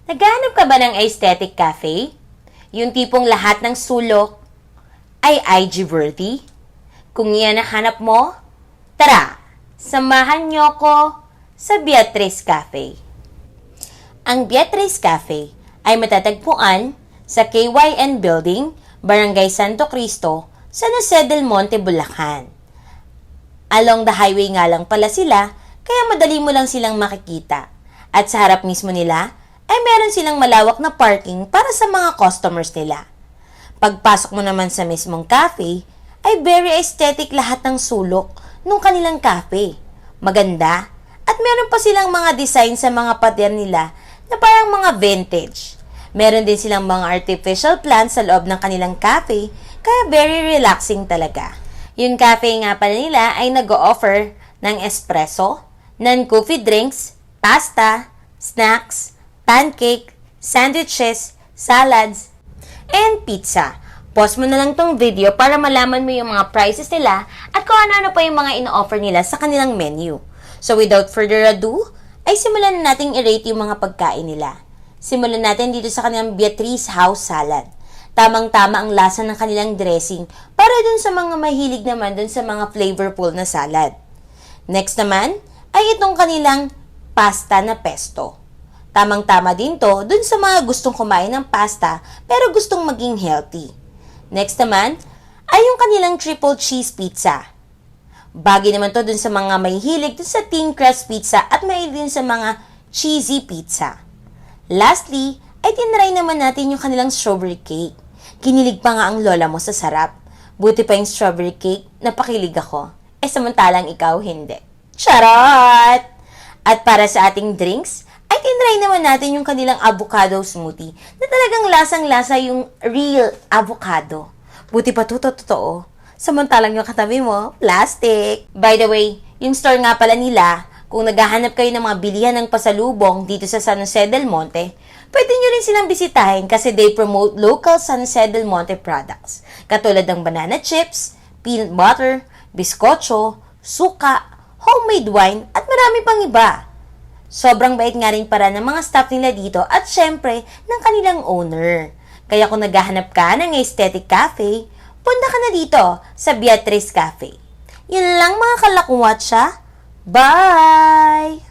Naghahanap ka ba ng aesthetic cafe? Yung tipong lahat ng sulok ay IG-worthy? Kung yan ang hanap mo, tara, samahan niyo ko sa Beatrice Cafe. Ang Beatrice Cafe ay matatagpuan sa KYN Building, Barangay Santo Cristo, San Jose del Monte, Bulacan. Along the highway nga lang pala sila, kaya madali mo lang silang makikita. At sa harap mismo nila, ay meron silang malawak na parking para sa mga customers nila. Pagpasok mo naman sa mismong cafe, ay very aesthetic lahat ng sulok ng kanilang cafe. Maganda, at meron pa silang mga design sa mga pader nila na parang mga vintage. Meron din silang mga artificial plants sa loob ng kanilang cafe, kaya very relaxing talaga. Yung cafe nga pala nila ay nag-o-offer ng espresso, non-coffee drinks, pasta, snacks, pancake, sandwiches, salads, and pizza. Pause mo na lang tong video para malaman mo yung mga prices nila at kung ano-ano pa yung mga ino-offer nila sa kanilang menu. So without further ado, ay simulan na nating i-rate yung mga pagkain nila. Simulan natin dito sa kanilang Beatrice House Salad. Tamang-tama ang lasa ng kanilang dressing para dun sa mga mahilig naman dun sa mga flavorful na salad. Next naman, ay itong kanilang pasta na pesto. Tamang-tama din to dun sa mga gustong kumain ng pasta pero gustong maging healthy. Next naman, ay yung kanilang triple cheese pizza. Bagay naman to dun sa mga may hilig dun sa thin crust pizza at may din sa mga cheesy pizza. Lastly, ay tinry naman natin yung kanilang strawberry cake. Kinilig pa nga ang lola mo sa sarap. Buti pa yung strawberry cake, napakilig ako. Samantalang ikaw hindi. Charot! At para sa ating drinks, ay tinry naman natin yung kanilang avocado smoothie na talagang lasang-lasa yung real avocado. Buti pa totoo. Samantalang yung katabi mo, plastic. By the way, yung store nga pala nila, kung naghahanap kayo ng mga bilihan ng pasalubong dito sa San Jose del Monte, pwede nyo rin silang bisitahin kasi they promote local San Jose del Monte products. Katulad ng banana chips, peanut butter, biskotso, suka, homemade wine, at marami pang iba. Sobrang bait nga rin para ng mga staff nila dito at syempre ng kanilang owner. Kaya kung naghahanap ka ng aesthetic cafe, punta ka na dito sa Beatrice Cafe. Yun lang mga kalakwatsa. Bye!